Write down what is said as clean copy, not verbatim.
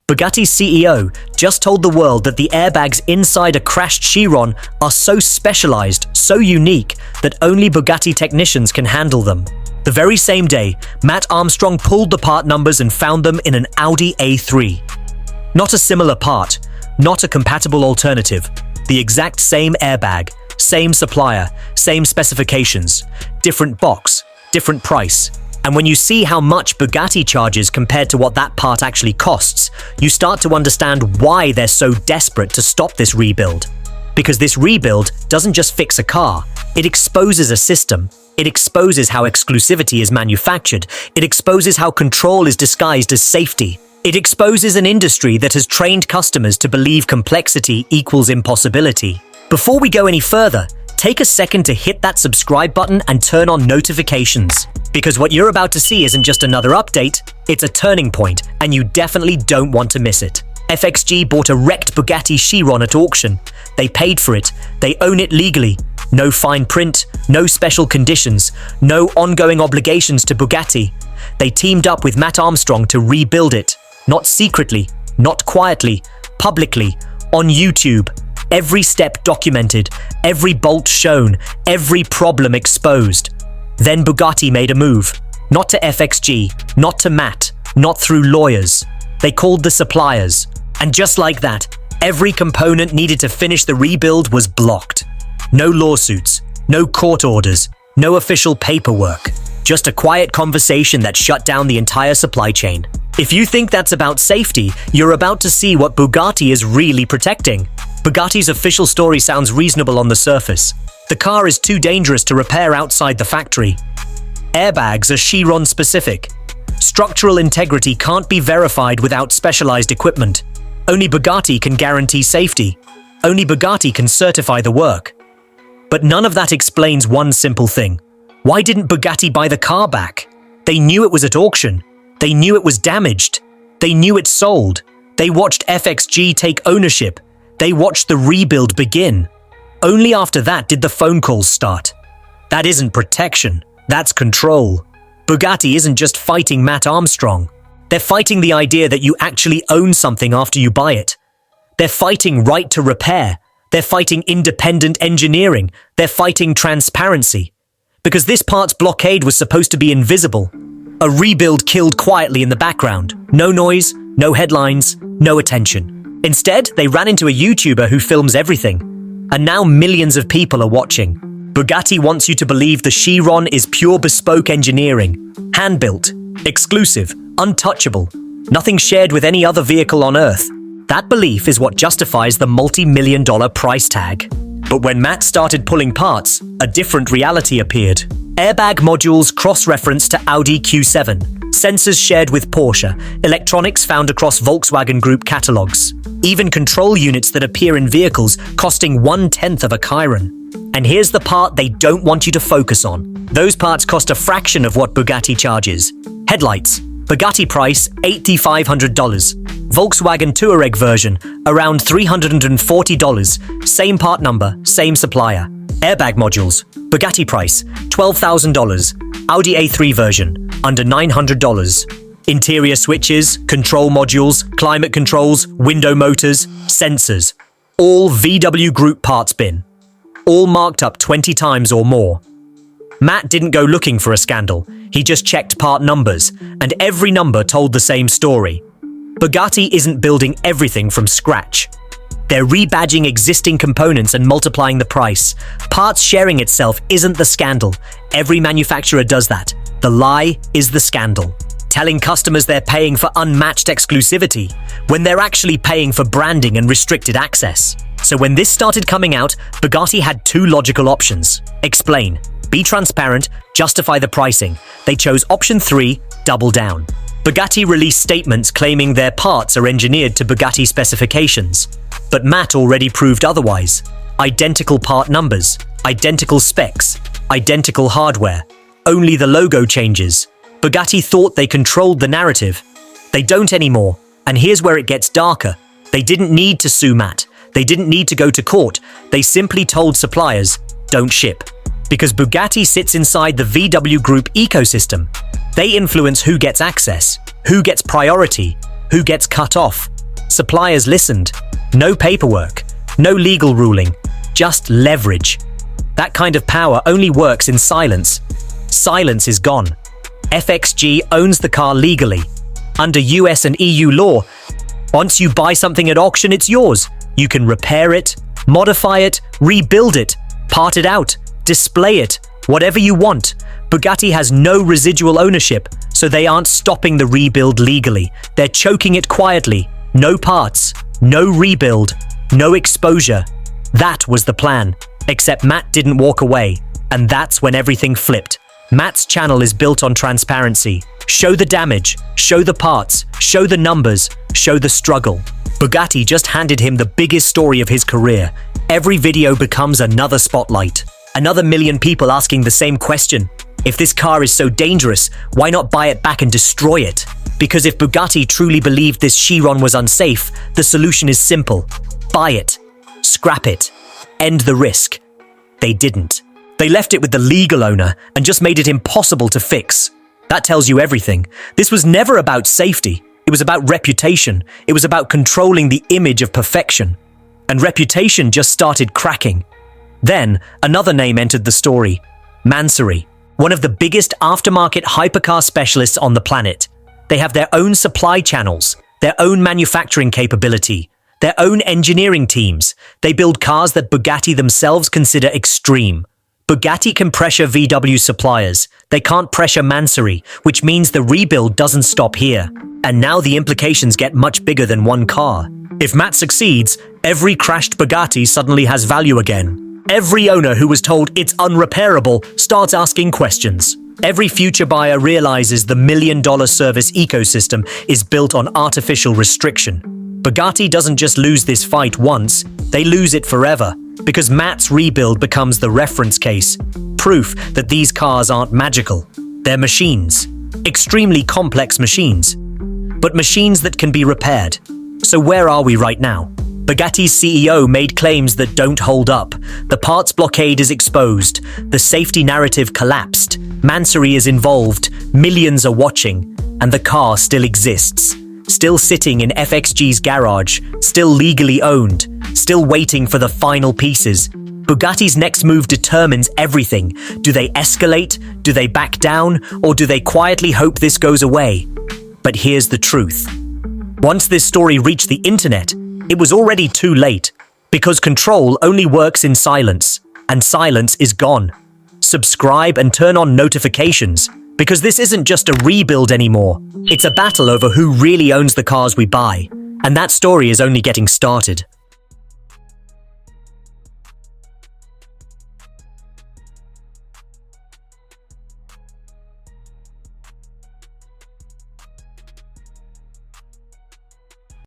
Bugatti's CEO just told the world that the airbags inside a crashed Chiron are so specialized, so unique, that only Bugatti technicians can handle them. The very same day, Mat Armstrong pulled the part numbers and found them in an Audi A3. Not a similar part, not a compatible alternative. The exact same airbag, same supplier, same specifications, different box, different price. And when you see how much Bugatti charges compared to what that part actually costs, you start to understand why they're so desperate to stop this rebuild. Because this rebuild doesn't just fix a car, it exposes a system. It exposes how exclusivity is manufactured. It exposes how control is disguised as safety. It exposes an industry that has trained customers to believe complexity equals impossibility. Before we go any further, take a second to hit that subscribe button and turn on notifications. Because what you're about to see isn't just another update, it's a turning point, and you definitely don't want to miss it. FXG bought a wrecked Bugatti Chiron at auction. They paid for it. They own it legally. No fine print, no special conditions, no ongoing obligations to Bugatti. They teamed up with Mat Armstrong to rebuild it. Not secretly, not quietly, publicly, on YouTube. Every step documented, every bolt shown, every problem exposed. Then Bugatti made a move. Not to FXG, not to Mat, not through lawyers. They called the suppliers. And just like that, every component needed to finish the rebuild was blocked. No lawsuits, no court orders, no official paperwork. Just a quiet conversation that shut down the entire supply chain. If you think that's about safety, you're about to see what Bugatti is really protecting. Bugatti's official story sounds reasonable on the surface. The car is too dangerous to repair outside the factory. Airbags are Chiron specific. Structural integrity can't be verified without specialized equipment. Only Bugatti can guarantee safety. Only Bugatti can certify the work. But none of that explains one simple thing. Why didn't Bugatti buy the car back? They knew it was at auction. They knew it was damaged. They knew it sold. They watched FXG take ownership. They watched the rebuild begin. Only after that did the phone calls start. That isn't protection, that's control. Bugatti isn't just fighting Mat Armstrong. They're fighting the idea that you actually own something after you buy it. They're fighting right to repair. They're fighting independent engineering. They're fighting transparency. Because this part's blockade was supposed to be invisible. A rebuild killed quietly in the background. No noise, no headlines, no attention. Instead, they ran into a YouTuber who films everything. And now millions of people are watching. Bugatti wants you to believe the Chiron is pure bespoke engineering. Hand-built, exclusive, untouchable. Nothing shared with any other vehicle on Earth. That belief is what justifies the multi-million-dollar price tag. But when Mat started pulling parts, a different reality appeared. Airbag modules cross-referenced to Audi Q7, sensors shared with Porsche, electronics found across Volkswagen Group catalogs, even control units that appear in vehicles costing 1/10 of a Chiron. And here's the part they don't want you to focus on. Those parts cost a fraction of what Bugatti charges. Headlights, Bugatti price $8,500. Volkswagen Touareg version, around $340. Same part number, same supplier. Airbag modules, Bugatti price $12,000. Audi A3 version, under $900. Interior switches, control modules, climate controls, window motors, sensors. All VW Group parts bin. All marked up 20 times or more. Mat didn't go looking for a scandal. He just checked part numbers, and every number told the same story. Bugatti isn't building everything from scratch. They're rebadging existing components and multiplying the price. Parts sharing itself isn't the scandal. Every manufacturer does that. The lie is the scandal. Telling customers they're paying for unmatched exclusivity, when they're actually paying for branding and restricted access. So when this started coming out, Bugatti had two logical options. Explain, be transparent, justify the pricing. They chose option 3, double down. Bugatti released statements claiming their parts are engineered to Bugatti specifications. But Mat already proved otherwise. Identical part numbers, identical specs, identical hardware. Only the logo changes. Bugatti thought they controlled the narrative. They don't anymore. And here's where it gets darker. They didn't need to sue Mat. They didn't need to go to court. They simply told suppliers, don't ship. Because Bugatti sits inside the VW Group ecosystem. They influence who gets access, who gets priority, who gets cut off, Suppliers listened. No paperwork, no legal ruling, just leverage. That kind of power only works in silence. Silence is gone. FXG owns the car legally. Under US and EU law, once you buy something at auction, it's yours. You can repair it, modify it, rebuild it, part it out, display it, whatever you want. Bugatti has no residual ownership, so they aren't stopping the rebuild legally. They're choking it quietly. No parts, no rebuild, no exposure. That was the plan. Except Mat didn't walk away, and that's when everything flipped. Mat's channel is built on transparency. Show the damage, show the parts, show the numbers, show the struggle. Bugatti just handed him the biggest story of his career. Every video becomes another spotlight. Another million people asking the same question. If this car is so dangerous, why not buy it back and destroy it? Because if Bugatti truly believed this Chiron was unsafe, the solution is simple. Buy it. Scrap it. End the risk. They didn't. They left it with the legal owner and just made it impossible to fix. That tells you everything. This was never about safety. It was about reputation. It was about controlling the image of perfection. And reputation just started cracking. Then, another name entered the story. Mansory, one of the biggest aftermarket hypercar specialists on the planet. They have their own supply channels, their own manufacturing capability, their own engineering teams. They build cars that Bugatti themselves consider extreme. Bugatti can pressure VW suppliers. They can't pressure Mansory, which means the rebuild doesn't stop here. And now the implications get much bigger than one car. If Mat succeeds, every crashed Bugatti suddenly has value again. Every owner who was told it's unrepairable starts asking questions. Every future buyer realizes the million-dollar service ecosystem is built on artificial restriction. Bugatti doesn't just lose this fight once, they lose it forever. Because Mat's rebuild becomes the reference case, proof that these cars aren't magical. They're machines. Extremely complex machines. But machines that can be repaired. So where are we right now? Bugatti's CEO made claims that don't hold up. The parts blockade is exposed. The safety narrative collapsed. Mansory is involved. Millions are watching. And the car still exists. Still sitting in FXG's garage. Still legally owned. Still waiting for the final pieces. Bugatti's next move determines everything. Do they escalate? Do they back down? Or do they quietly hope this goes away? But here's the truth. Once this story reached the internet, it was already too late. Because control only works in silence. And silence is gone. Subscribe and turn on notifications. Because this isn't just a rebuild anymore. It's a battle over who really owns the cars we buy. And that story is only getting started.